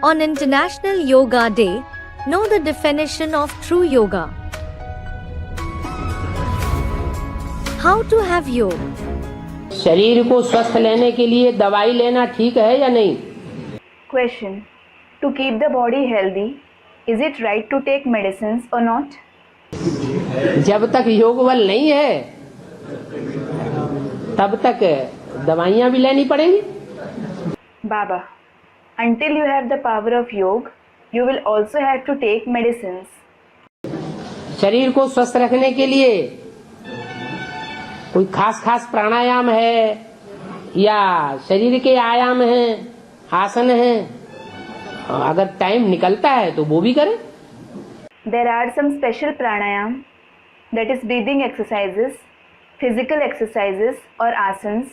On International Yoga Day, know the definition of true yoga. How to have yoga? शरीर को स्वस्थ लेने के लिए दवाई लेना ठीक है या नहीं? Question. To keep the body healthy, is it right to take medicines or not? जब तक योग बल नहीं है तब तक दवाइयाँ भी लेनी पड़ेंगी। Baba, until you have the power of yoga, you will also have to take medicines. शरीर को स्वस्थ रखने के लिए कोई खास प्राणायाम है या शरीर के आयाम हैं, आसन हैं, अगर टाइम निकलता है तो वो भी करें। There are some special pranayam, that is breathing exercises, physical exercises or asanas,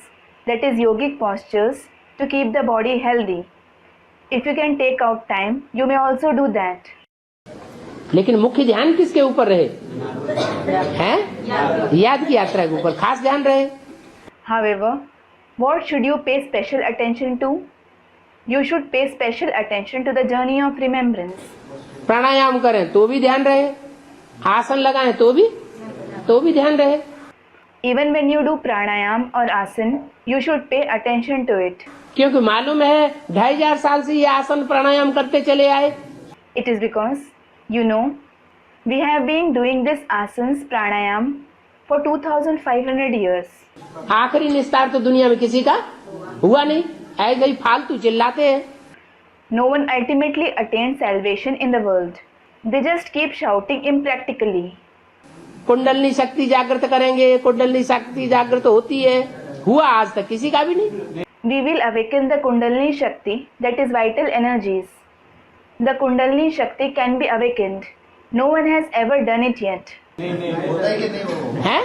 that is yogic postures to keep the body healthy. If you can take out time, you may also do that. लेकिन मुख्य ध्यान किसके ऊपर रहे? हैं? याद की यात्रा के ऊपर खास ध्यान रहे। However, what should you pay special attention to? You should pay special attention to the journey of remembrance. प्राणायाम करें तो भी ध्यान रहे, आसन लगाएं तो भी ध्यान रहे। Even when you do pranayam or asan, you should pay attention to it. क्योंकि मालूम है 2500 साल से ये आसन प्राणायाम करते चले आए। It is because, you know, we have been doing this asans pranayam for 2500 years. आखिरी निस्तार तो दुनिया में किसी का हुआ नहीं, ऐसे ही फालतू चिल्लाते हैं। No one ultimately attained salvation in the world. They just keep shouting impractically. Kundalini शक्ति जागृत करेंगे, कुंडलनी शक्ति जागृत होती है, हुआ आज तक किसी का भी नहीं। We will awaken the Kundalini Shakti, that is vital energies. The Kundalini Shakti can be awakened. No one has ever done it yet. है?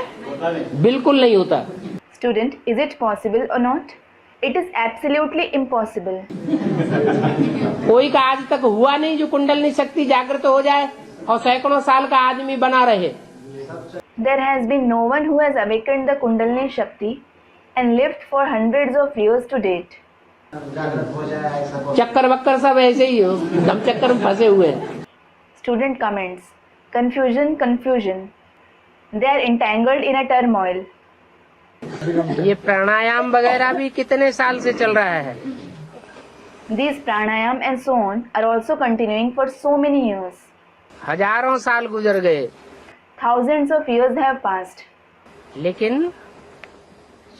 बिल्कुल नहीं होता। Student, is it possible or not? It is absolutely impossible. कोई का आज तक हुआ नहीं जो कुंडलनी शक्ति जागृत हो जाए और सैकड़ों साल का आदमी बना रहे। There has been no one who has awakened the Kundalini Shakti and lived for hundreds of years to date. चक्कर बक्कर सब ऐसे ही हो, दम चक्कर में फंसे हुए हैं। Student comments. Confusion. They are entangled in a turmoil. ये प्राणायाम वगैरह भी कितने साल से चल रहा है? These pranayam and so on are also continuing for so many years. हजारों साल गुजर गए, Thousands of years have passed. लेकिन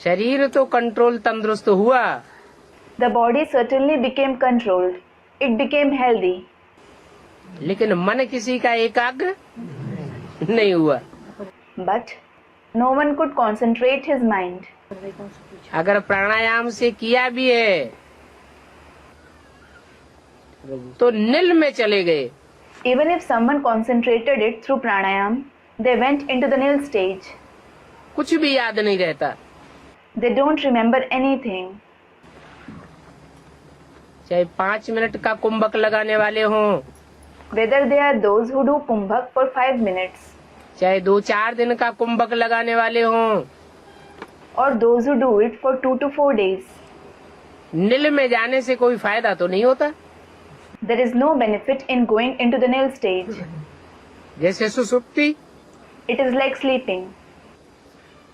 शरीर तो कंट्रोल तंदुरुस्त हुआ। The body certainly became controlled. It became healthy. लेकिन मन किसी का एकाग्र नहीं हुआ। But no one could concentrate his mind. अगर प्राणायाम से किया भी है तो नील में चले गए। Even if someone concentrated it through pranayam, they went into the nil stage. कुछ भी याद नहीं रहता। They don't remember anything. चाहे 5 मिनट का कुंभक लगाने वाले हों, Whether they are those who do kumbhak for 5 minutes, चाहे 2-4 दिन का कुंभक लगाने वाले हों, or those who do it for 2 to 4 days, नील में जाने से कोई फायदा तो नहीं होता। there is no benefit in going into the nil stage. जैसे सुसुप्ति। It is like sleeping.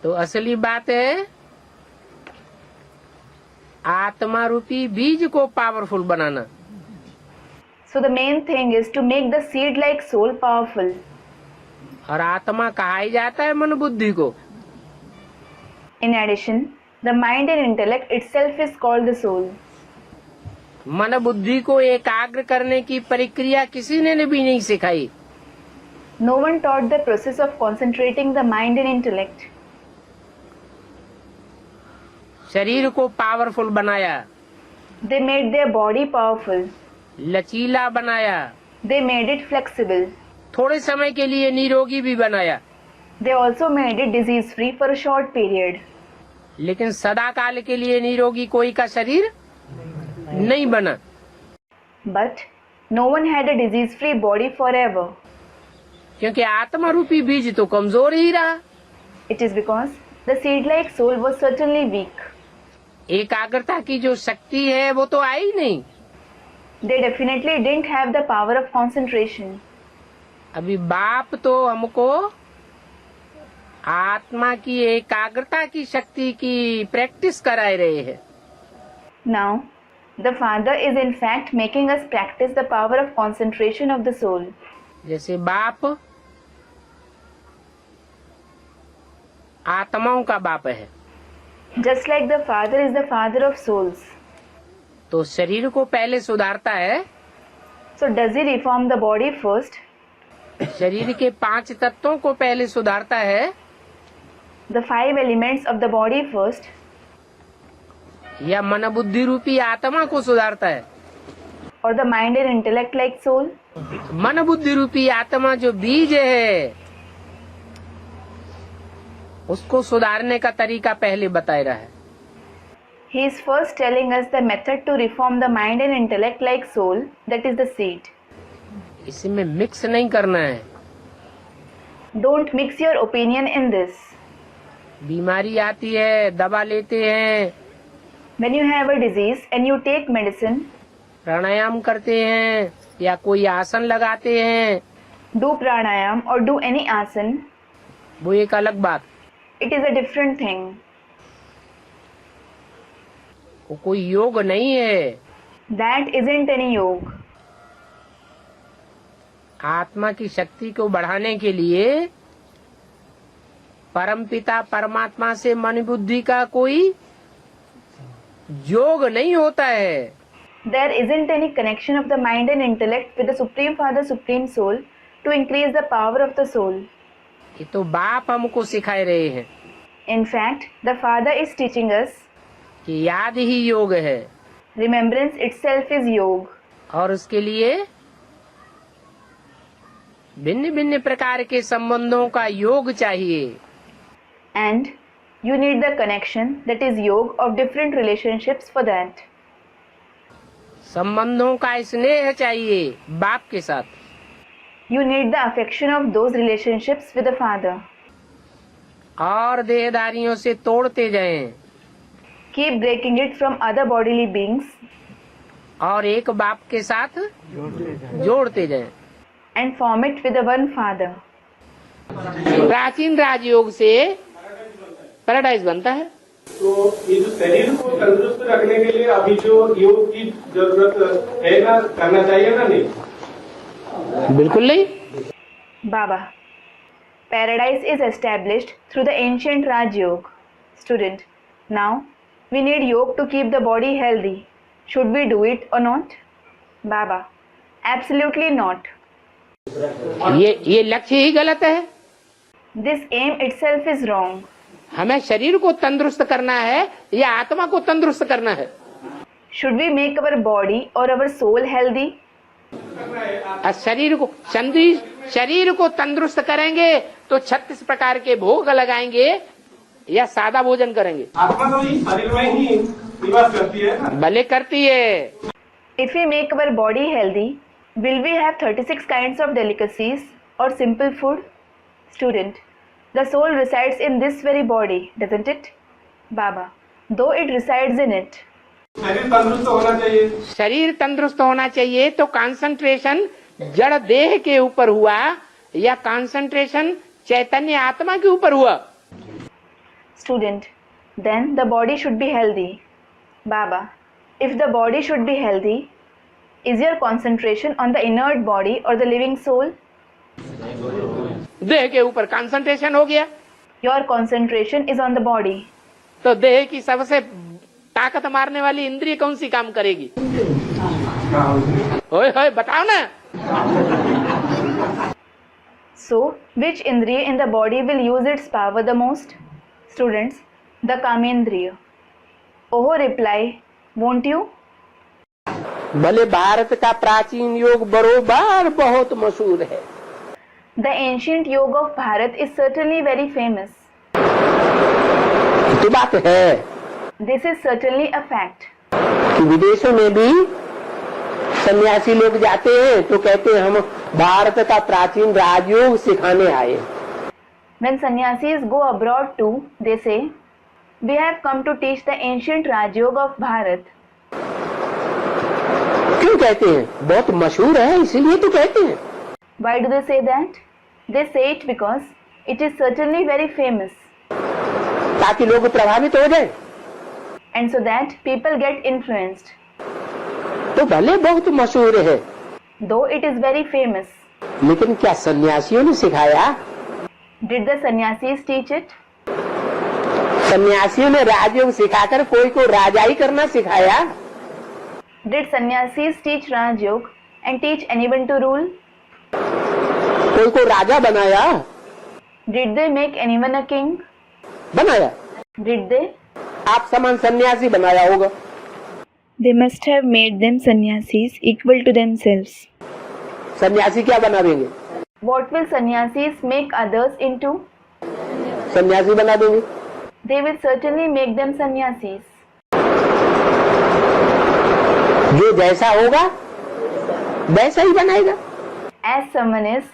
तो असली बात है आत्मा रूपी बीज को powerful banana. So the main thing is to make the seed-like soul powerful. और आत्मा कहा ही जाता है मन बुद्धि को। In addition, the mind and intellect itself is called the soul. मन बुद्धि को एकाग्र करने की प्रक्रिया किसी ने भी नहीं सिखाई। No one taught the process of concentrating the mind and intellect. शरीर को पावरफुल बनाया, They made their body powerful. लचीला बनाया, They made it flexible. थोड़े समय के लिए निरोगी भी बनाया। They also made it disease-free for a short period. लेकिन सदा काल के लिए निरोगी कोई का शरीर नहीं बना। But no one had a disease-free body forever. क्योंकि आत्मा रूपी बीज तो कमजोर ही रहा। It is because the seed-like soul was certainly weak. एकाग्रता की जो शक्ति है वो तो आई नहीं। they definitely didn't have the power of concentration. अभी बाप तो हमको आत्मा की एकाग्रता की शक्ति की प्रैक्टिस कराए रहे हैं। Now, the Father is in fact making us practice the power of concentration of the soul. जैसे बाप आत्माओं का बाप है, Just like the Father is the Father of souls. तो शरीर को पहले सुधारता है। So does he reform the body first? शरीर के 5 तत्वों को पहले सुधारता है, The 5 elements of the body first? या मन बुद्धि रूपी आत्मा को सुधारता है? Or the mind and intellect like soul? मन बुद्धि रूपी आत्मा जो बीज है उसको सुधारने का तरीका पहले बताया रहा है। He is first telling us the method to reform the mind and intellect like soul, that is the seed. इसमें मिक्स नहीं करना है। Don't mix your opinion in this. बीमारी आती है, दवा लेते हैं, When you have a disease and you take medicine, प्राणायाम करते हैं या कोई आसन लगाते हैं, do pranayam or do any asan, वो एक अलग बात। it is a different thing. वो कोई योग नहीं है। That isn't any yoga. आत्मा की शक्ति को बढ़ाने के लिए परमपिता परमात्मा से मन बुद्धि का कोई योग नहीं होता है। There isn't any connection of the mind and intellect with the Supreme Father, Supreme Soul to increase the power of the soul. ये तो बाप हमको सिखाए रहे हैं In fact, the Father is teaching us कि याद ही योग है remembrance itself is yoga. और उसके लिए भिन्न भिन्न प्रकार के संबंधों का योग चाहिए। And you need the connection, that is yoga, of different relationships for that. संबंधों का स्नेह चाहिए बाप के साथ। You need the affection of those relationships with the Father. और देहधारियों से तोड़ते जाएं Keep breaking it from other bodily beings और एक बाप के साथ जोड़ते जाएं। and form it with the one Father. प्राचीन राजयोग से पैराडाइज बनता है। तो ये जो शरीर को तंदुरुस्त रखने के लिए अभी जो योग की जरूरत है ना, करना चाहिए ना? नहीं, बिल्कुल नहीं। Baba, paradise is established through the ancient Raj Yoga. Student, now we need yoga to keep the body healthy. Should we do it or not? Baba, absolutely not. ये लक्ष्य ही गलत है। This aim itself is wrong. हमें शरीर को तंदुरुस्त करना है या आत्मा को तंदुरुस्त करना है? Should we make our body or our soul healthy? शरीर को तंदुरुस्त करेंगे तो 36 प्रकार के भोग लगाएंगे या सादा भोजन करेंगे? आत्मा तो शरीर में ही निवास करती है ना। भले करती है। If we make our body healthy, will we have 36 kinds of delicacies or simple food? Student, the soul resides in this very body, doesn't it? Baba, though it resides in it. शरीर तंदुरुस्त होना चाहिए। शरीर तंदुरुस्त होना चाहिए तो concentration जड़ देह के ऊपर हुआ या कंसंट्रेशन चैतन्य आत्मा के ऊपर हुआ? Student, then the body should be healthy. Baba, if the body should be healthy, is your concentration on the inert body or the living soul? देह के ऊपर कंसंट्रेशन हो गया Your concentration is on the body. तो देह की सबसे ताकत मारने वाली इंद्रिय कौन सी काम करेगी? होय होय बताओ ना। So, which indriya in the body will use its power the most? Students, the Kamendriya. Oh, reply, won't you? भले भारत का प्राचीन योग बरोबर बहुत मशहूर है। The ancient yoga of Bharat is certainly very famous. तो बात है This is certainly a fact. कि विदेशों में भी सन्यासी लोग जाते हैं तो कहते हैं हम भारत का प्राचीन राजयोग सिखाने आए। When sannyasis go abroad too, they say, we have come to teach the ancient Raj Yoga of Bharat. क्यों कहते हैं? बहुत मशहूर है इसीलिए तो कहते हैं। Why do they say that? They say it because it is certainly very famous, ताकि लोग प्रभावित हो जाए। and so that people get influenced. तो भले बहुत मशहूर है, Though it is very famous. लेकिन क्या सन्यासियों ने सिखाया? Did the sannyasis teach it? सन्यासियों ने राजयोग सिखाकर कोई को राजाई करना सिखाया? Did sannyasis teach Raj Yoga and teach anyone to rule? कोई को राजा बनाया? Did they make anyone a king? बनाया। Did they? आप समान सन्यासी बनाया होगा। They must have made them sannyasis equal to themselves. सन्यासी क्या बना देंगे? What will sannyasis make others into? सन्यासी बना देंगे। They will certainly make them sannyasis. जो जैसा होगा वैसा ही बनाएगा। As someone is,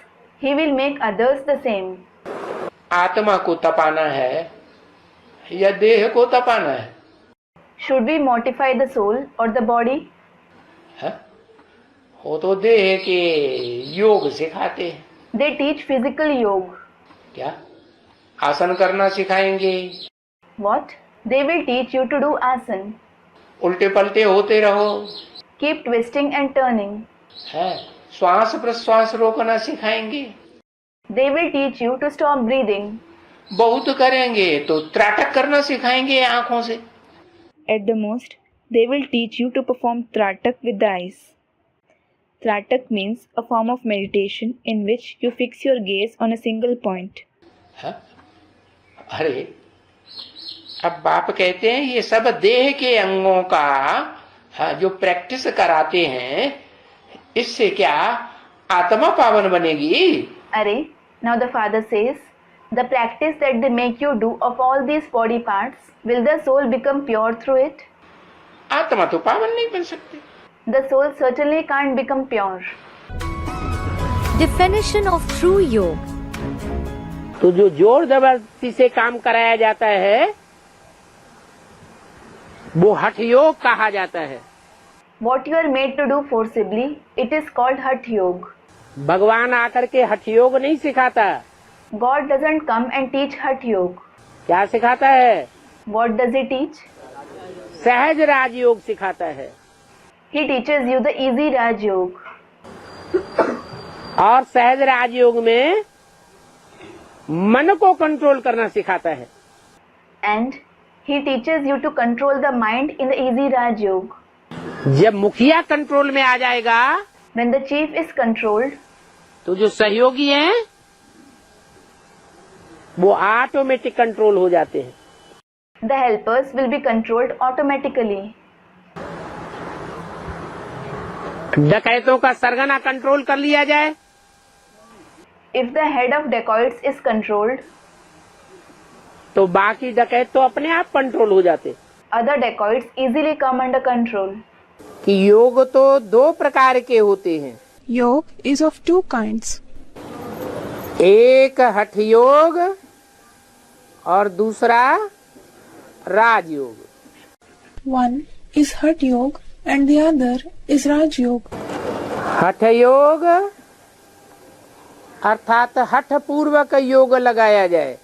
he will make others the same. आत्मा को तपाना है या देह को तपाना है? Should we mortify the soul or the body? है? वो तो देह के योग सिखाते हैं। They teach physical yoga. क्या? आसन करना सिखाएंगे। What? They will teach you to do asan. उल्टे पलटे होते रहो। Keep twisting and turning. है? श्वास प्रश्वास रोकना सिखाएंगे। They will teach you to stop breathing. बहुत करेंगे तो त्राटक करना सिखाएंगे आंखों से। At the most, they will teach you to perform tratak with the eyes. Tratak means a form of meditation in which you fix your gaze on a single point. है? अरे अब बाप कहते हैं ये सब देह के अंगों का जो प्रैक्टिस कराते हैं, इससे क्या आत्मा पावन बनेगी? Are, now the father says, the practice that they make you do of all these body parts, will the soul become pure through it? आत्मा तो पावन नहीं बन सकती। The soul certainly can't become pure. Definition of true yoga. तो जो जोर जबरदस्ती से काम कराया जाता है वो हठ योग कहा जाता है। What you are made to do forcibly, it is called Hatha Yoga. भगवान आकर के हठ योग नहीं सिखाता। God doesn't come and teach Hatha Yoga. क्या सिखाता है? What does he teach? सहज राजयोग सिखाता है। He teaches you the easy Raj Yoga. और सहज राजयोग में मन को कंट्रोल करना सिखाता है। And he teaches you to control the mind in the easy Raj Yoga. जब मुखिया कंट्रोल में आ जाएगा, When the chief is controlled, तो जो सहयोगी हैं वो ऑटोमेटिक कंट्रोल हो जाते हैं। the helpers will be controlled automatically. डकैतों का सरगना कंट्रोल कर लिया जाए, If the head of dacoits is controlled, तो बाकी डकैत तो अपने आप कंट्रोल हो जाते। other dacoits easily come under control. कि योग तो दो प्रकार के होते हैं। Yoga is of two kinds. एक हठ योग और दूसरा राजयोग। One is Hatha Yoga and the other is Raj Yoga. हठ योग अर्थात हठ पूर्वक योग लगाया जाए।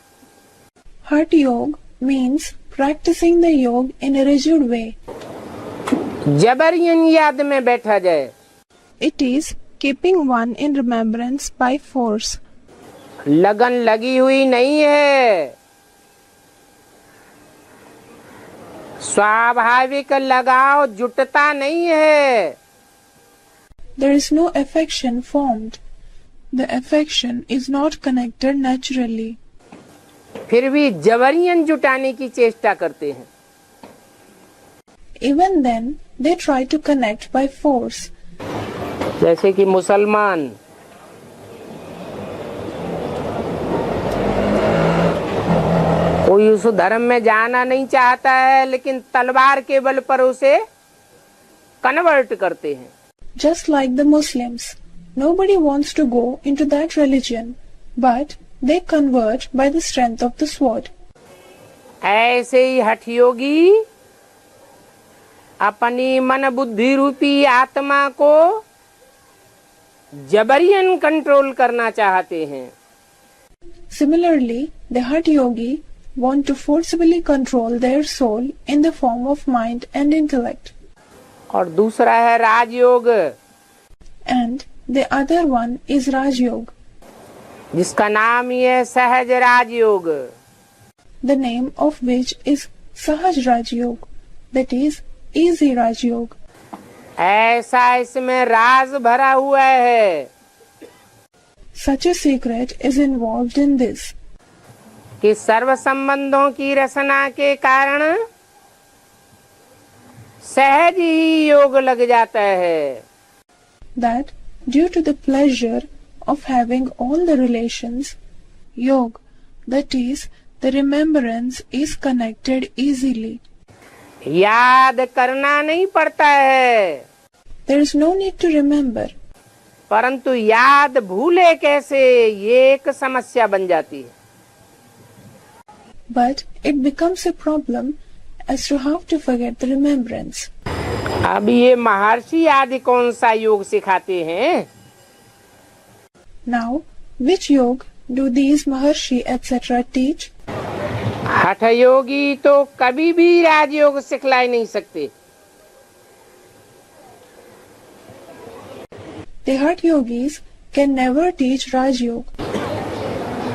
Hatha Yoga means practicing the yoga in a rigid way. जबरियन याद में बैठा जाए। It is keeping one in remembrance by force. लगन लगी हुई नहीं है, स्वाभाविक लगाव जुटता नहीं है। There is no affection formed. The affection is not connected naturally. फिर भी जबरियन जुटाने की चेष्टा करते हैं। Even then, they try to connect by force. जैसे कि मुसलमान कोई उस धर्म में जाना नहीं चाहता है, लेकिन तलवार के बल पर उसे कन्वर्ट करते हैं। Just like the Muslims, nobody wants to go into that religion, but they convert by the strength of the sword. ऐसे ही हठ योगी अपनी मन बुद्धि रूपी आत्मा को जबरियन कंट्रोल करना चाहते हैं। Similarly, the Hatha Yogi want to forcibly control their soul in the form of mind and intellect. और दूसरा है राजयोग, And the other one is Raj Yoga. जिसका नाम ही है सहज राजयोग। The name of which is Sahaj Raj Yoga, that is easy Raj Yoga. ऐसा इसमें राज भरा हुआ है Such a secret is involved in this, कि सर्व संबंधों की रचना के कारण सहज ही योग लग जाता है। that due to the pleasure of having all the relations, yoga, that is, the remembrance is connected easily. याद करना नहीं पड़ता है, There is no need to remember, परंतु याद भूले कैसे ये एक समस्या बन जाती है। but it becomes a problem as to how to forget the remembrance. अब ये महर्षि आदि कौन सा योग सिखाते हैं? Now, which yoga do these Maharshi etc. teach? हठ योगी तो कभी भी राजयोग सिखला नहीं सकते। The Hatha Yogis can never teach Raj Yoga.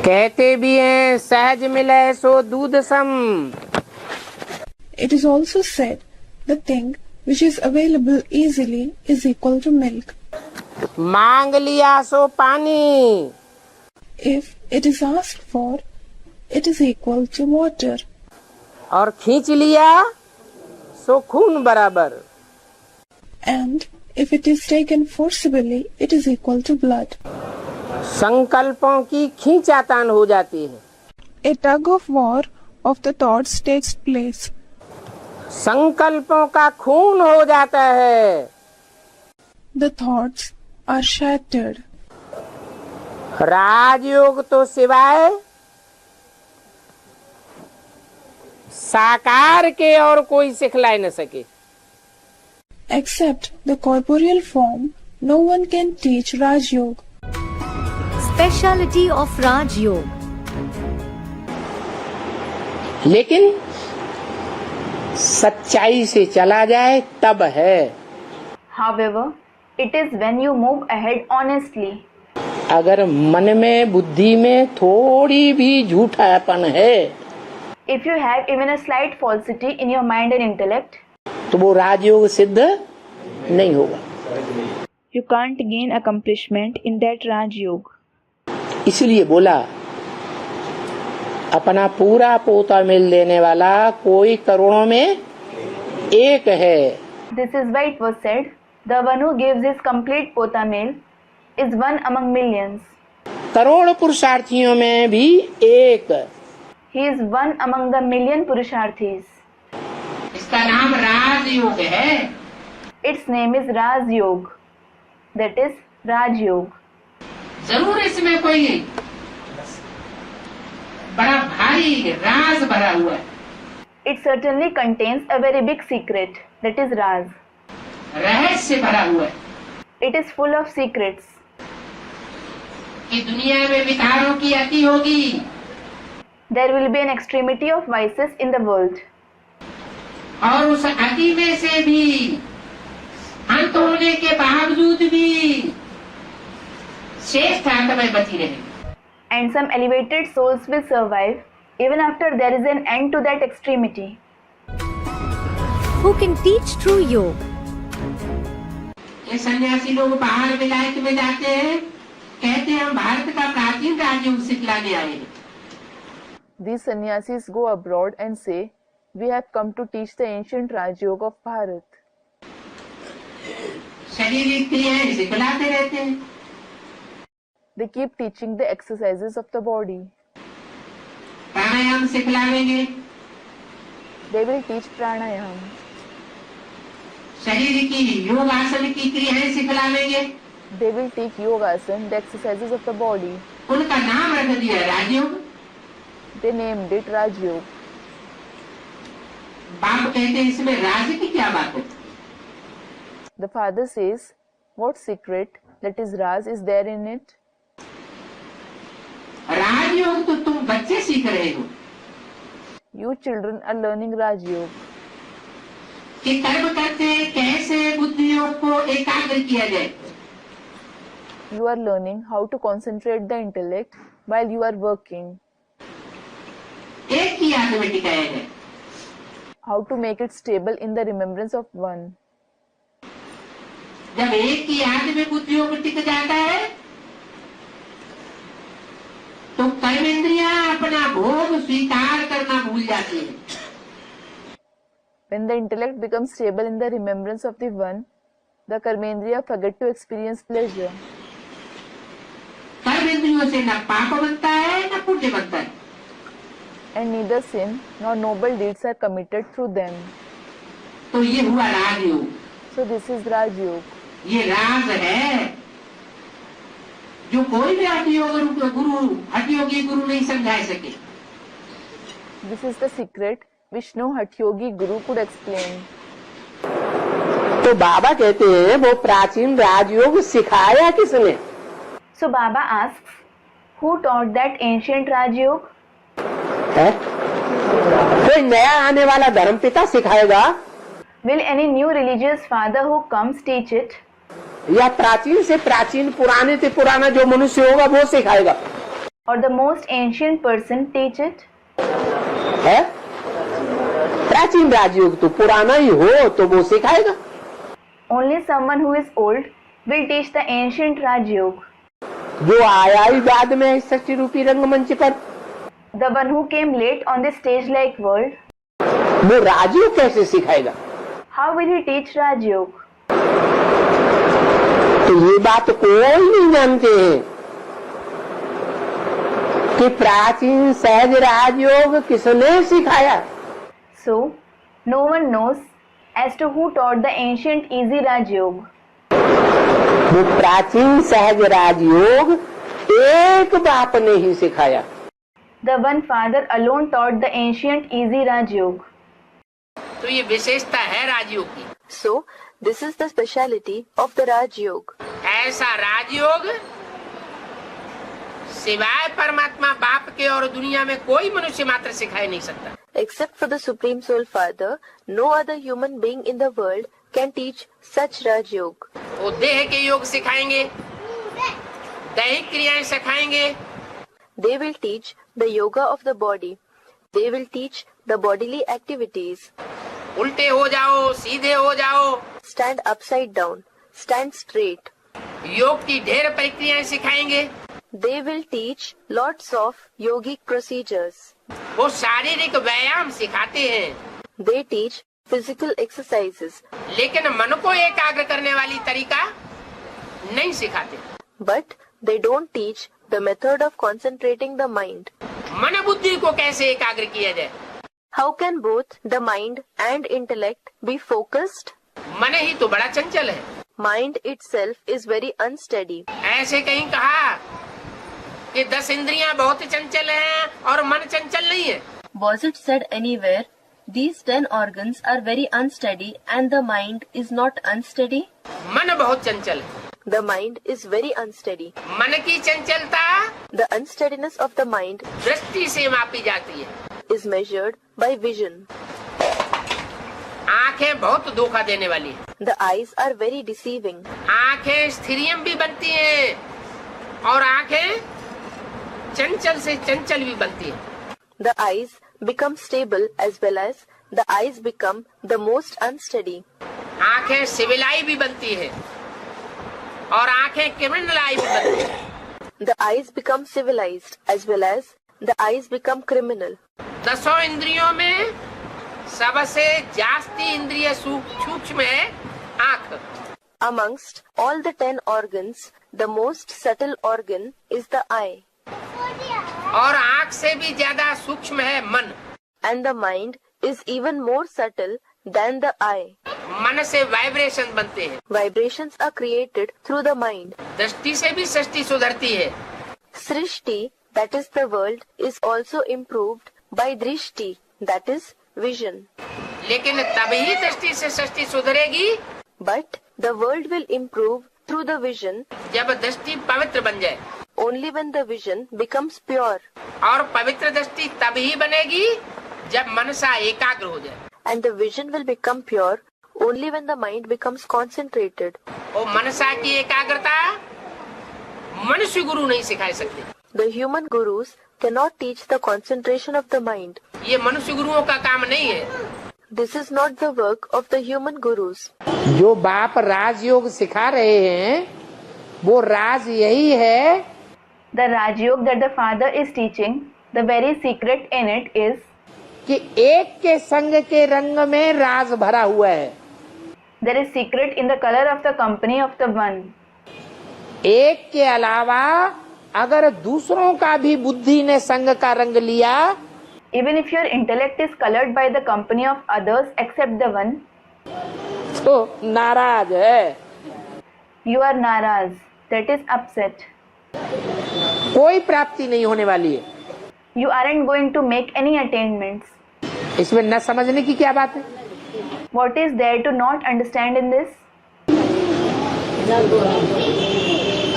कहते भी हैं सहज मिले सो दूध सम। It is also said, the thing which is available easily is equal to milk. मांग लिया सो पानी। If it is asked for, it is equal to water. और खींच लिया सो खून बराबर। And if it is taken forcibly, it is equal to blood. संकल्पों की खींचातान हो जाती है। A tug of war of the thoughts takes place. संकल्पों का खून हो जाता है। The thoughts are shattered. राजयोग तो सिवाय साकार के और कोई सिखला न सके। Except the corporeal form, no one can teach Raj Yoga. Speciality of Raj Yoga. लेकिन सच्चाई से चला जाए तब है। However, it is when you move ahead honestly. अगर मन में बुद्धि में थोड़ी भी झूठापन है, If you have even a slight falsity in your mind and intellect, तो वो राजयोग सिद्ध नहीं होगा। you can't gain accomplishment in that Raj Yoga. इसलिए बोला अपना पूरा पोता मिल देने वाला कोई करोड़ों में एक है। This is why it was said, the one who gives his complete pota meal is one among millions. Crore पुरुषार्थियों में भी एक। He is one among the million Purusharthis. इसका नाम राजयोग है। Its name is Raj Yoga. That is Raj Yoga. जरूर इसमें कोई बड़ा भारी राज भरा हुआ है। It certainly contains a very big secret. That is Raj. रहस्य भरा हुआ है It is full of secrets. कि दुनिया में विकारों की अति होगी, There will be an extremity of vices in the world. और उस अति में से भी अंत होने के बावजूद भी श्रेष्ठ आत्माएं बची रहेंगी। And some elevated souls will survive even after there is an end to that extremity. Who can teach true yoga? ये सन्यासी लोग बाहर विलायत में जाते हैं, कहते हैं हम भारत का प्राचीन राजयोग सिखलाने आए हैं। These sannyasis go abroad and say, we have come to teach the ancient Raj Yoga of Bharat. शारीरिक क्रियाएं सिखलाते रहते हैं। They keep teaching the exercises of the body. Pranayama सिखलाएंगे, They will teach pranayam. शरीर की योगासन की क्रियाएं सिखलाएंगे। They will teach yogasana, the exercises of the body. उनका नाम रख दिया राजयोग। They named it Raj Yoga. बाप कहते हैं इसमें राज की क्या बात है? The father says, what secret, that is Raj, is there in it? राजयोग तो तुम बच्चे सीख रहे हो You children are learning Raj Yoga. कि कर्म करते कैसे बुद्धियोग को एकाग्र किया जाए. You are learning how to concentrate the intellect while you are working. एक ही याद में टिकाया जाए. How to make it stable in the remembrance of one. जब एक ही याद में बुद्धियोग टिक जाता है तो कर्मेंद्रियां अपना भोग स्वीकार करना भूल जाती है. When the intellect becomes stable in the remembrance of the one, the karmendriya forget to experience pleasure. कर्मेंद्रियों से न पाप बनता है न पुण्य बनता है. And neither sin nor noble deeds are committed through them. तो ये हुआ राजयोग. So this is Raj Yoga. ये राज है जो कोई भी हठयोगी गुरु नहीं समझा सके. This is the secret which no Hatyogi Guru could explain. तो बाबा कहते हैं वो प्राचीन राजयोग सिखाया किसने. So Baba asks, who taught that ancient Raj Yoga? है कोई नया आने वाला धर्मपिता सिखाएगा Will any new religious father who comes teach it? या प्राचीन से प्राचीन पुराने से पुराना जो मनुष्य होगा वो सिखाएगा. Or the most ancient person teach it? है प्राचीन राजयोग तो पुराना ही हो तो वो सिखाएगा. Only someone who is old will teach the ancient Raj Yoga. जो आया ही बाद में सृष्टि रूपी रंगमंच पर The one who came late on the stage-like world, वो राजयोग कैसे सिखाएगा. how will he teach Raj Yoga? तो ये बात कोई नहीं जानते हैं कि प्राचीन सहज राजयोग किसने सिखाया. So, no one knows as to who taught the ancient easy Raj Yoga. वो प्राचीन सहज राजयोग एक बाप ने ही सिखाया. The one father alone taught the ancient easy Raj Yoga. तो ये विशेषता है राजयोग की. So, this is the speciality of the Raj Yoga. ऐसा राजयोग सिवाय परमात्मा बाप के और दुनिया में कोई मनुष्य मात्र सिखाई नहीं सकता. Except for the Supreme Soul Father, no other human being in the world can teach such Raj Yoga. वो देह के योग सिखाएंगे, दैहिक क्रियाएं सिखाएंगे. They will teach the yoga of the body. They will teach the bodily activities. उल्टे हो जाओ, सीधे हो जाओ. Stand upside down. Stand straight. योग की ढेर प्रक्रियाएं सिखाएंगे. They will teach lots of yogic procedures. वो शारीरिक व्यायाम सिखाते हैं. They teach physical exercises. लेकिन मन को एकाग्र करने वाली तरीका नहीं सिखाते. But they don't teach the method of concentrating the mind. मन बुद्धि को कैसे एकाग्र किया जाए. How can both the mind and intellect be focused? मन ही तो बड़ा चंचल है. Mind itself is very unsteady. ऐसे कहीं कहा कि 10 इंद्रियां बहुत चंचल हैं और मन चंचल नहीं है. Was it said anywhere, these 10 organs are very unsteady and the mind is not unsteady? मन बहुत चंचल है. The mind is very unsteady. मन की चंचलता The unsteadiness of the mind दृष्टि से मापी जाती है. is measured by vision. आंखें बहुत धोखा देने वाली है. The eyes are very deceiving. आंखें स्थिरियम भी बनती हैं और आंखें चंचल से चंचल भी बनती हैं. The eyes become stable as well as the eyes become the most unsteady. आंखें सिविलाई भी बनती है और आंखें क्रिमिनलाई भी बनती है. The eyes become civilized as well as the eyes become criminal. 10 इंद्रियों में सबसे जास्ती इंद्रिय सूक्ष्म है आंख. Amongst all the 10 organs, the most subtle organ is the eye. और आंख से भी ज्यादा सूक्ष्म है मन. And the mind is even more subtle than the eye. मन से वाइब्रेशन बनते हैं. Vibrations are created through the mind. दृष्टि से भी सृष्टि सुधरती है. Srishti, that is the world, is also improved by drishti, that is vision. लेकिन तभी दृष्टि से सृष्टि सुधरेगी But The world will improve through the vision जब दृष्टि पवित्र बन जाए, only when the vision becomes pure. और पवित्र दृष्टि तब ही बनेगी जब मनसा एकाग्र हो जाए। And the vision will become pure only when the mind becomes concentrated. और मनसा की एकाग्रता मनुष्य गुरु नहीं सिखा सकते। The human gurus cannot teach the concentration of the mind. ये मनुष्य गुरुओं का काम नहीं है। This is not the work of the human gurus. जो बाप राजयोग सिखा रहे हैं वो राज यही है। The Rajयोग that the father is teaching, the very secret in it is कि एक के संग के रंग में राज भरा हुआ है। there is secret in the color of the company of the one. एक के अलावा अगर दूसरों का भी बुद्धि ने संग का रंग लिया, Even if your intellect is colored by the company of others except the one, तो नाराज है। you are naraz, that is upset. कोई प्राप्ति नहीं होने वाली है। You aren't going to make any attainments. इसमें न समझने की क्या बात है? What is there to not understand in this?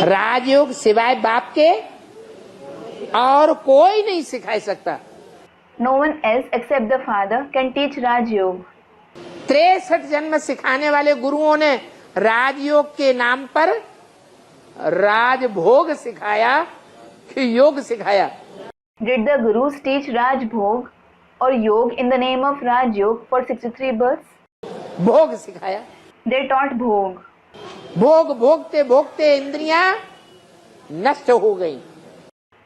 राजयोग सिवाय बाप के और कोई नहीं सिखा सकता। No one else except the father can teach Rajयोग. 63 जन्म सिखाने वाले गुरुओं ने राजयोग के नाम पर राजभोग सिखाया कि योग सिखाया? Did the gurus teach Rajbhog or Yog in the name of Rajyog for 63 births? भोग सिखाया। They taught Bhog. भोग भोगते भोगते इंद्रियां नष्ट हो गई।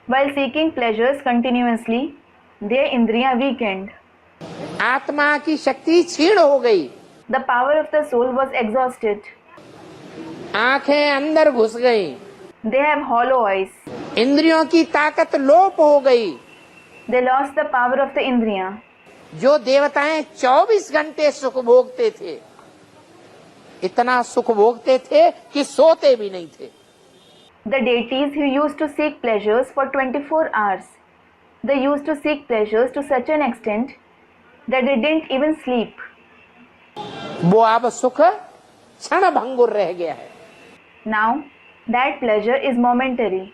While seeking pleasures continuously, their indriya weakened. आत्मा की शक्ति क्षीण हो गई। The power of the soul was exhausted. आंखें अंदर घुस गई। They have hollow eyes. इंद्रियों की ताकत लोप हो गई। They lost the power of the indriya. जो देवताएं 24 घंटे सुख भोगते थे, इतना सुख भोगते थे कि सोते भी नहीं थे। The deities who used to seek pleasures for 24 hours, they used to seek pleasures to such an extent that they didn't even sleep. वो अब सुख क्षण भंगुर रह गया है। Now, that pleasure is momentary.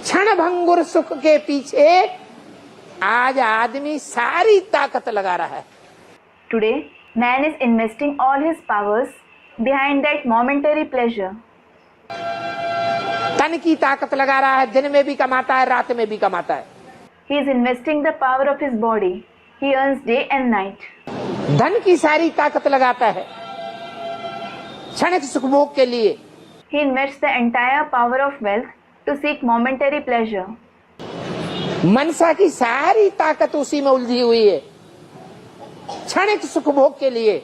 क्षण भंगुर सुख के पीछे आज आदमी सारी ताकत लगा रहा है। Today, man is investing all his powers behind that momentary pleasure. तन की ताकत लगा रहा है, दिन में भी कमाता है, रात में भी कमाता है। He is investing the power of his body. He earns day and night. धन की सारी ताकत लगाता है क्षणिक सुखभोग के लिए। He invests the entire power of wealth to seek momentary pleasure. मनसा की सारी ताकत उसी में उलझी हुई है क्षणिक सुखभोग के लिए।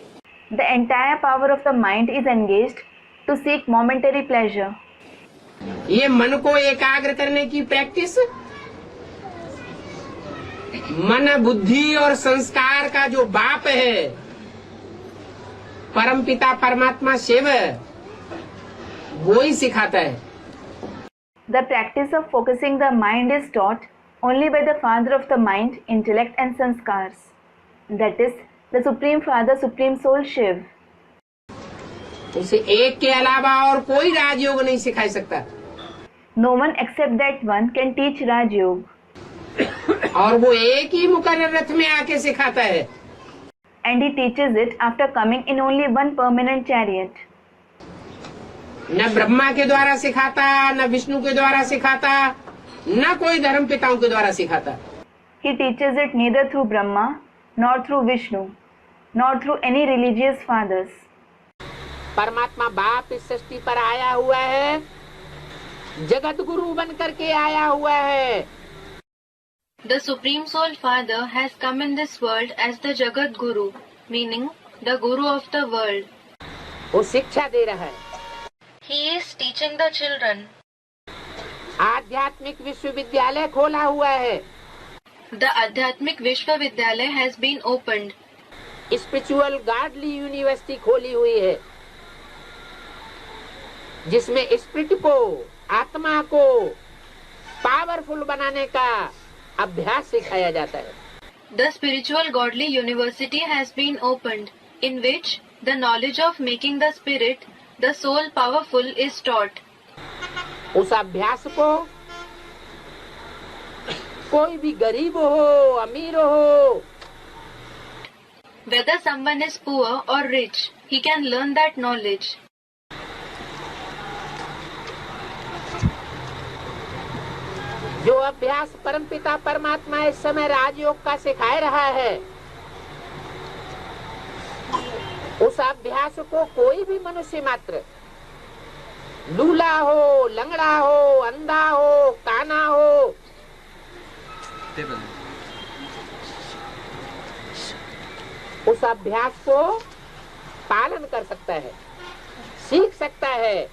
The entire power of the mind is engaged to seek momentary pleasure. ये मन को एकाग्र करने की प्रैक्टिस मन बुद्धि और संस्कार का जो बाप है, परमपिता परमात्मा शिव, वो ही सिखाता है। The practice of focusing the mind is taught only by the father of the mind, intellect and sanskars. That is the Supreme Father, Supreme Soul Shiv. उसे एक के अलावा और कोई राजयोग नहीं सिखा सकता। No one except that one can teach Rajyog. और वो एक ही मुकर्रर रथ में आके सिखाता है। And he teaches it after coming in only one permanent chariot. न ब्रह्मा के द्वारा सिखाता, न विष्णु के द्वारा सिखाता, न कोई धर्म पिताओं के द्वारा सिखाता। He teaches it neither through Brahma, nor through Vishnu, nor through any religious fathers. परमात्मा बाप इस सृष्टि पर आया हुआ है, जगत गुरु बन करके आया हुआ है। The Supreme Soul Father has come in this world as the Jagat Guru, meaning the Guru of the world. वो शिक्षा दे रहा है। He is teaching the children. आध्यात्मिक विश्वविद्यालय खोला हुआ है। The Adhyatmik Vishwavidyalaya has been opened. Spiritual godly university खोली हुई है, जिसमें स्पिरिट को, आत्मा को पावरफुल बनाने का अभ्यास सिखाया जाता है। The spiritual godly university has been opened, in which the knowledge of making the spirit, the soul powerful is taught. उस अभ्यास को कोई भी गरीब हो अमीर हो, Whether someone is poor or rich, he can learn that knowledge. जो अभ्यास परमपिता परमात्मा इस समय राजयोग का सिखा रहा है, उस अभ्यास को कोई भी मनुष्य मात्र, लूला हो, लंगड़ा हो, अंधा हो, काना हो, उस अभ्यास को पालन कर सकता है, सीख सकता है।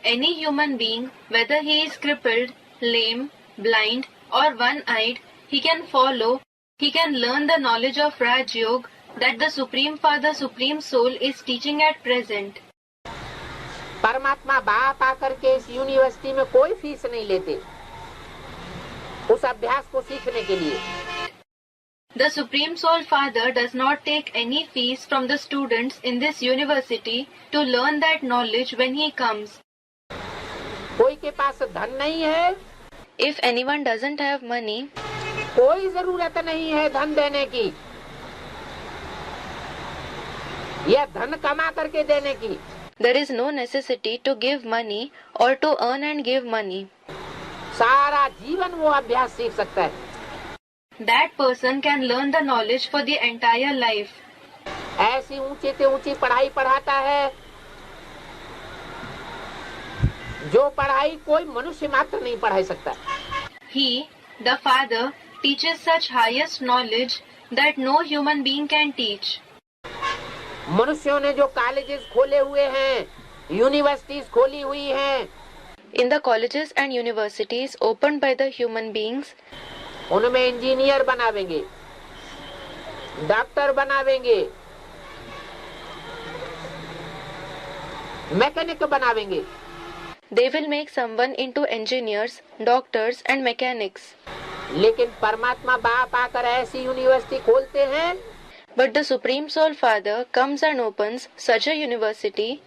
Any human being, whether he is crippled, lame, blind or one-eyed, he can follow, he can learn the knowledge of Raj Yoga that the Supreme Father, Supreme Soul is teaching at present. परमात्मा बाप आकर के इस university में कोई fees नहीं लेते उस अभ्यास को सीखने के लिए। The Supreme Soul Father does not take any fees from the students in this university to learn that knowledge when he comes. कोई के पास धन नहीं है, If anyone doesn't have money, कोई जरूरत नहीं है धन देने की या धन कमा करके देने की। there is no necessity to give money or to earn and give money. सारा जीवन वो अभ्यास सीख सकता है। That person can learn the knowledge for the entire life. ऐसी ऊंची से ऊंची पढ़ाई पढ़ाता है जो पढ़ाई कोई मनुष्य मात्र नहीं पढ़ा सकता। He, the Father, teaches such highest knowledge that no human being can teach. मनुष्यों ने जो कॉलेजेस खोले हुए हैं, यूनिवर्सिटीज खोली हुई हैं, In the colleges and universities opened by the human beings, उनमें इंजीनियर बनावेंगे, डॉक्टर बनावेंगे, मैकेनिक बनावेंगे, they will make someone into engineers, doctors and mechanics. लेकिन परमात्मा बाप आकर ऐसी यूनिवर्सिटी खोलते हैं But the Supreme Soul Father comes and opens such a university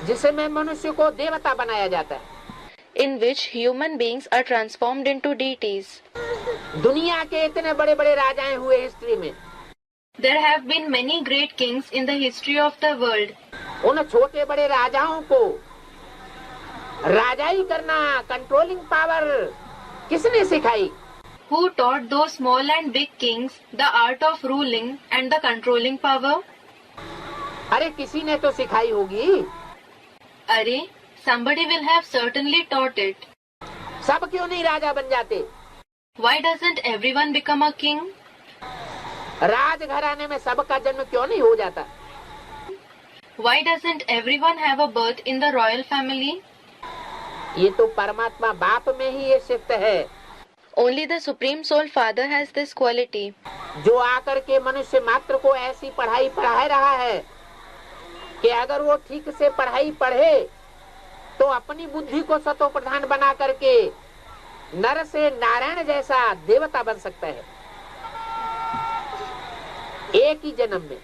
जिसमें मनुष्य को देवता बनाया जाता है। in which human beings are transformed into deities. दुनिया के इतने बड़े बड़े राजाएं हुए हिस्ट्री में, There have been many great kings in the history of the world. उन छोटे बड़े राजाओं को राजाई करना, कंट्रोलिंग पावर किसने सिखाई? Who taught those small and big kings the art of ruling and the controlling power? अरे किसी ने तो सिखाई होगी। Arey, somebody will have certainly taught it. सब क्यों नहीं राजा बन जाते? Why doesn't everyone become a king? राज घराने में सबका जन्म क्यों नहीं हो जाता? Why doesn't everyone have a birth in the royal family? ये तो परमात्मा बाप में ही ये शिफ्ट है Only the Supreme Soul Father has this quality. जो आकर के मनुष्य मात्र को ऐसी पढ़ाई पढ़ा रहा है कि अगर वो ठीक से पढ़ाई पढ़े तो अपनी बुद्धि को सतो प्रधान बना करके नर से नारायण जैसा देवता बन सकता है एक ही जन्म में।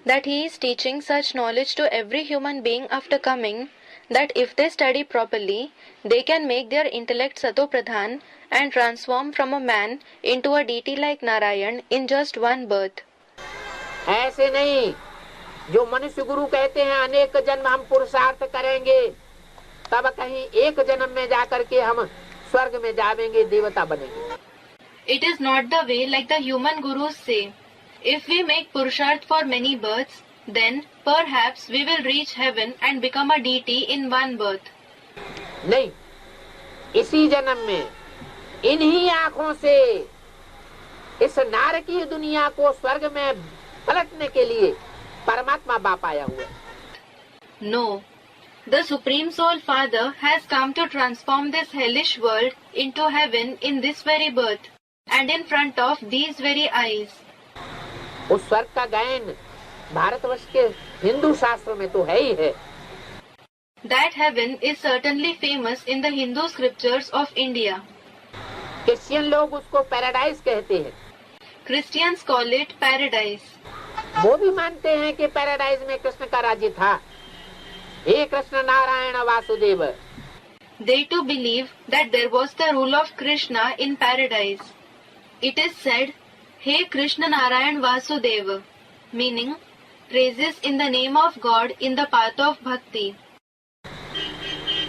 That he is teaching such knowledge to every human being after coming, that if they study properly, they can make their intellect Sato Pradhan and transform from a man into a deity like Narayan in just one birth. ऐसे नहीं जो मनुष्य गुरु कहते हैं अनेक जन्म हम पुरुषार्थ करेंगे तब कहीं एक जन्म में जाकर के हम स्वर्ग में जावेंगे, देवता बनेंगे। It is not the way like the human gurus say. If we make Purusharth for many births, then perhaps we will reach heaven and become a deity in one birth. नहीं, इसी जन्म में इन्हीं आँखों से इस नारकीय दुनिया को स्वर्ग में पलटने के लिए परमात्मा बाप आया हुआ है। No. The Supreme Soul Father has come to transform this hellish world into heaven in this very birth and in front of these very eyes. उस स्वर्ग का गायन भारतवर्ष के हिंदू शास्त्रों में तो है ही है। That heaven is certainly famous in the Hindu scriptures of India. Christian लोग उसको पैराडाइज कहते हैं। Christians call it paradise. वो भी मानते हैं कि पैराडाइज में कृष्ण का राज्य था। हे Krishna Narayan Vasudev. They too believe that there was the rule of Krishna in paradise. It is said, Hey Krishna Narayan Vasudeva, meaning praises in the name of God in the path of bhakti.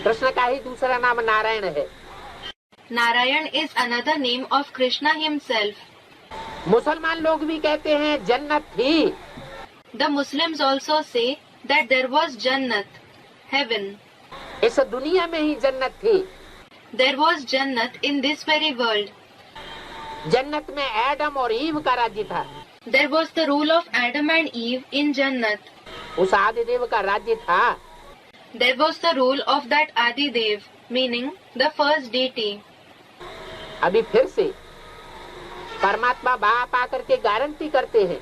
Krishna का ही दूसरा नाम नारायण है। Narayan is another name of Krishna himself. मुसलमान लोग भी कहते हैं जन्नत थी। The Muslims also say that there was Jannat, heaven. इस दुनिया में ही जन्नत थी। There was Jannat in this very world. जन्नत में एडम और ईव का राज्य था। There was the rule of Adam and Eve in Jannat. उस आदिदेव का राज्य था। There was the rule of that Adi Dev, meaning the first deity. अभी फिर से परमात्मा बाप आकर के गारंटी करते हैं।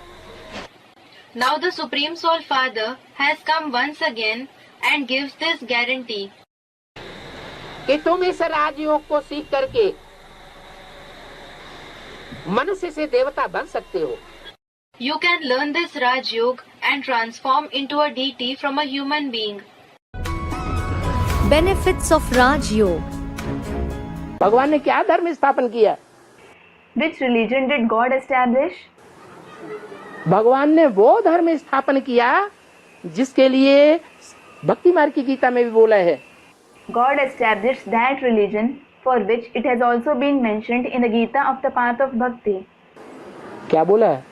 Now the Supreme Soul Father has come once again and gives this guarantee. कि तुम इस राजयोग को सीख करके मनुष्य से देवता बन सकते हो। You can learn this Raj Yoga and transform into a deity from a human being. Benefits of Raj Yoga. भगवान ने क्या धर्म स्थापन किया? Which religion did God establish? भगवान ने वो धर्म स्थापन किया जिसके लिए भक्ति मार्ग की गीता में भी बोला है। God established that religion for which it has also been mentioned in the Gita of the path of bhakti. क्या बोला है?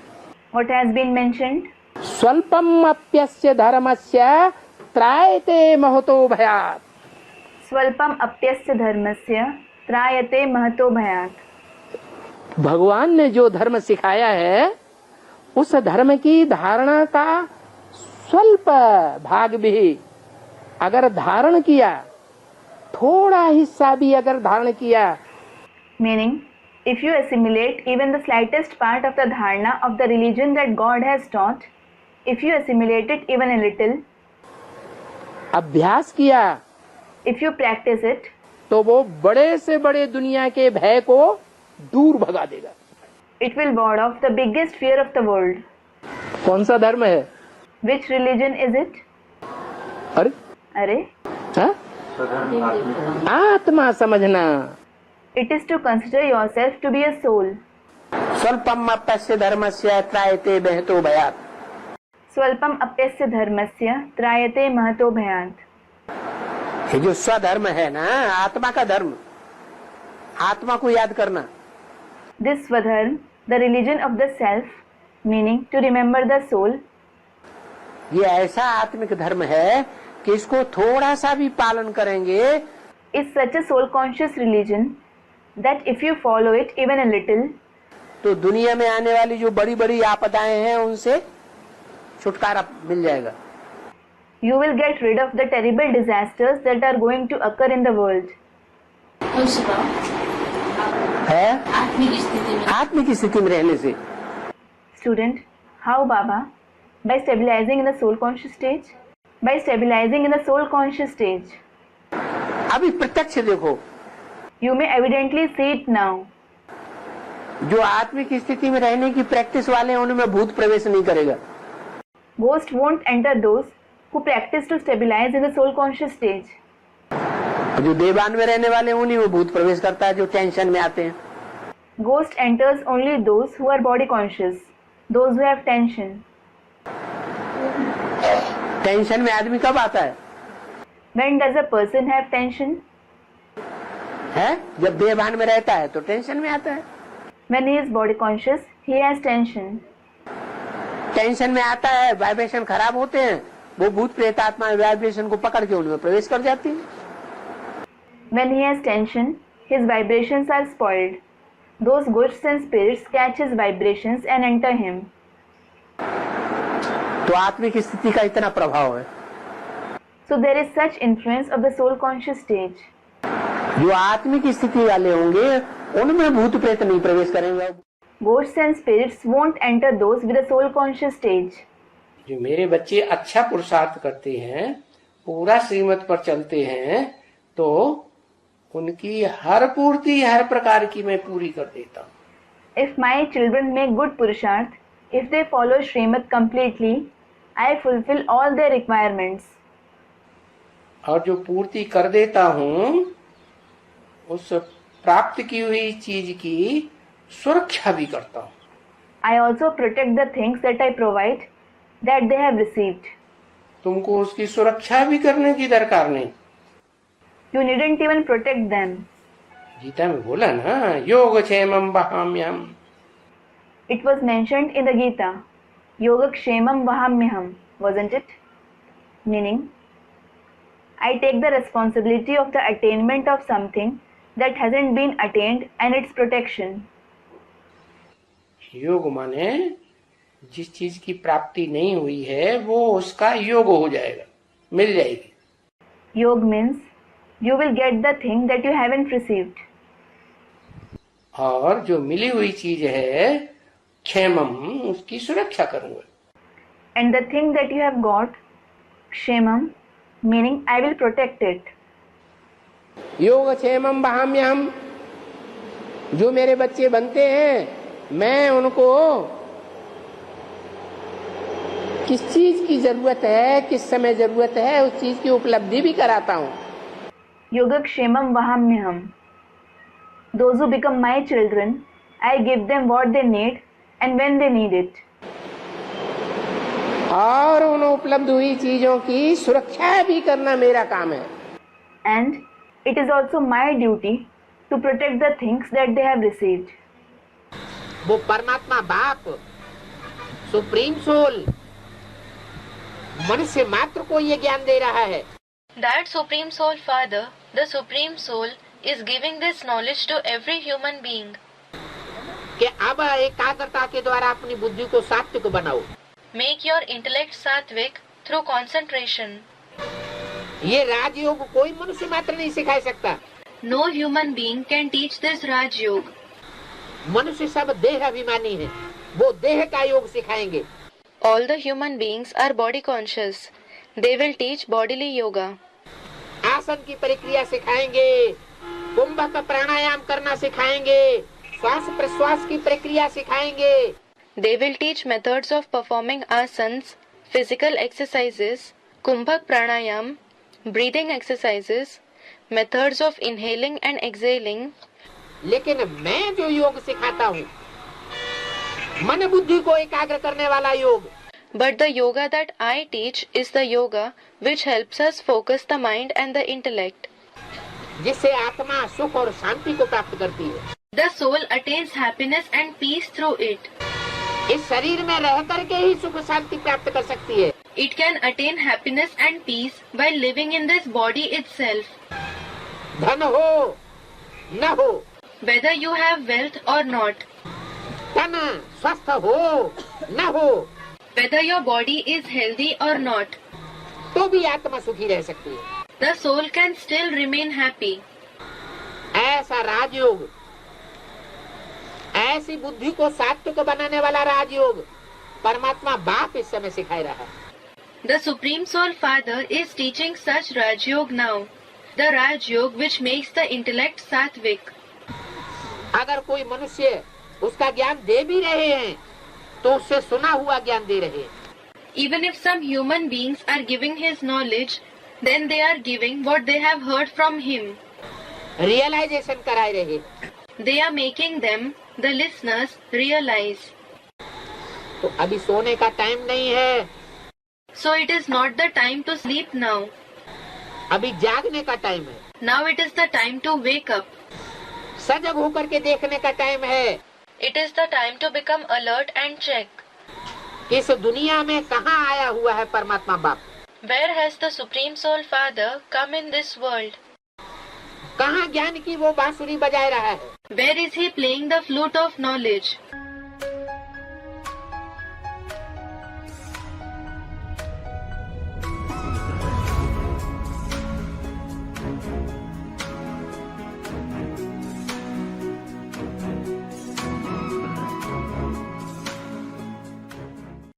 What has been mentioned? स्वल्पम अप्यस्य धर्मस्य त्रायते महतो भयात्। स्वल्पम अप्यस्य धर्मस्य त्रायते महतो भयात्। भगवान ने जो धर्म सिखाया है उस धर्म की धारणा का स्वल्प भाग भी अगर धारण किया, थोड़ा हिस्सा भी अगर धारण किया, Meaning, if you assimilate even the slightest part of the dharana of the religion that God has taught, if you assimilate it even a little, अभ्यास किया, if you practice it, तो वो बड़े से बड़े दुनिया के भय को दूर भगा देगा। it will ward off the biggest fear of the world. कौन सा धर्म है? Which religion is it? अरे अरे, हाँ? आत्मा समझना। it is to consider yourself to be a soul. स्वल्पम अप्यस्य धर्मस्य त्रायते महतो भयात्। स्वल्पम अप्यस्य धर्मस्य त्रायते महतो भयात्। ये जो स्वधर्म है ना, आत्मा का धर्म, आत्मा को याद करना। This Swadharma, the religion of the self, meaning to remember the soul, ये ऐसा आत्मिक धर्म है कि इसको थोड़ा सा भी पालन करेंगे is such a soul conscious religion that if you follow it even a little, तो दुनिया में आने वाली जो बड़ी बड़ी आपदाएं हैं उनसे छुटकारा मिल जाएगा। you will get rid of the terrible disasters that are going to occur in the world. है आत्मिक स्थिति में रहने से। Student, how Baba? By stabilizing in the soul conscious stage? By stabilizing in the soul conscious stage. अभी प्रत्यक्ष देखो, You may evidently see it now. जो आत्मिक स्थिति में रहने की प्रैक्टिस वाले हैं उनमें भूत प्रवेश नहीं करेगा। Ghost won't enter those who practice to stabilize in the soul conscious stage. जो देवान में रहने वाले हैं उन्हीं में भूत प्रवेश करता है, जो टेंशन में आते हैं। Ghost enters only those who are body conscious, those who have tension. Tension में आदमी कब आता है? When does a person have tension? है जब देवान में रहता है तो टेंशन में आता है। When he is body conscious, he has tension. Tension में आता है, वाइब्रेशन खराब होते हैं, वो भूत प्रेत आत्मा वाइब्रेशन को पकड़ के उनमें प्रवेश कर जाती है। When he has tension, his vibrations are spoiled. Those ghosts and spirits catch his vibrations and enter him. तो आत्मिक स्थिति का इतना प्रभाव है। So there is such influence of the soul conscious stage. जो आत्मिक स्थिति वाले होंगे उनमें भूत प्रेत नहीं प्रवेश करेंगे। Ghosts and spirits won't enter those with the soul conscious stage. जो मेरे बच्चे अच्छा पुरुषार्थ करते हैं, पूरा श्रीमत पर चलते हैं, तो उनकी हर पूर्ति हर प्रकार की मैं पूरी कर देता हूँ। If my children make good purusharth If they follow Srimad completely, I fulfill all their requirements. और जो पूर्ति कर देता हूँ उस प्राप्त की हुई चीज की सुरक्षा भी करता हूँ. I also protect the things that I provide that they have received. तुमको उसकी सुरक्षा भी करने की दरकार नहीं. You needn't even protect them. Gita में बोला ना, योग क्षेमम वहाम्यहम. It was mentioned in the Gita, Yoga Kshemam Vahamyaham, wasn't it? Meaning, I take the responsibility of the attainment of something that hasn't been attained and its protection. योग माने जिस चीज की प्राप्ति नहीं हुई है वो उसका योग हो जाएगा, मिल जाएगी. Yog means you will get the thing that you haven't received. और जो मिली हुई चीज है क्षेमम, उसकी सुरक्षा करूंगा. And the thing that you have got, Kshemam, meaning I will protect it. योग क्षेमम वहाम्यहम. जो मेरे बच्चे बनते हैं मैं उनको किस चीज की जरूरत है, किस समय जरूरत है, उस चीज की उपलब्धि भी कराता हूँ. Yoga Kshemam Vahamyaham. Those who become my children, I give them what they need and when they need it. और उन उपलब्ध हुई चीजों की सुरक्षा भी करना मेरा काम है. And it is also my duty to protect the things that they have received. वो परमात्मा बाप, सुप्रीम सोल, मनुष्य मात्र को ये ज्ञान दे रहा है. That Supreme Soul Father, the Supreme Soul, is giving this knowledge to every human being. कि अब एकाग्रता के द्वारा अपनी बुद्धि को सात्विक बनाओ. Make your intellect sattvic through concentration. ये राजयोग कोई मनुष्य मात्र नहीं सिखा सकता. No human being can teach this Raj Yoga. मनुष्य सब देह अभिमानी है, वो देह का योग सिखाएंगे. All the human beings are body conscious. They will teach bodily yoga. आसन की प्रक्रिया सिखाएंगे, कुंभक प्राणायाम करना सिखाएंगे, श्वास प्रश्वास की प्रक्रिया सिखाएंगे. They will teach methods of performing asanas, physical exercises, kumbhak pranayam, breathing exercises, methods of inhaling and exhaling. लेकिन मैं जो योग सिखाता हूँ, मन बुद्धि को एकाग्र करने वाला योग. But the yoga that I teach is the yoga which helps us focus the mind and the intellect. जिससे आत्मा सुख और शांति को प्राप्त करती है. The soul attains happiness and peace through it. इस शरीर में रह करके ही सुख शांति प्राप्त कर सकती है. It can attain happiness and peace while living in this body itself. धन हो न हो, Whether you have wealth or not, तन स्वस्थ हो न हो, whether your body is healthy or not, तो भी आत्मा सुखी रह सकती है. the soul can still remain happy. ऐसा राजयोग, ऐसी बुद्धि को सात्विक बनाने वाला राजयोग परमात्मा बाप इस समय सिखा रहा है. The Supreme Soul Father is teaching such Raj Yoga now, the Raj Yoga which makes the intellect sattvic. अगर कोई मनुष्य उसका ज्ञान दे भी रहे हैं तो उससे सुना हुआ ज्ञान दे रहे हैं. Even if some human beings are giving his knowledge, then they are giving what they have heard from him. Realization कराए रहे. They are making them, the listeners, realize. तो अभी सोने का टाइम नहीं है. So it is not the time to sleep now. अभी जागने का टाइम है. Now it is the time to wake up. सजग होकर के देखने का टाइम है. It is the time to become alert and check. इस दुनिया में कहाँ आया हुआ है परमात्मा बाप. Where has the Supreme Soul Father come in this world? कहाँ ज्ञान की वो बांसुरी बजाए रहा है. Where is he playing the flute of knowledge?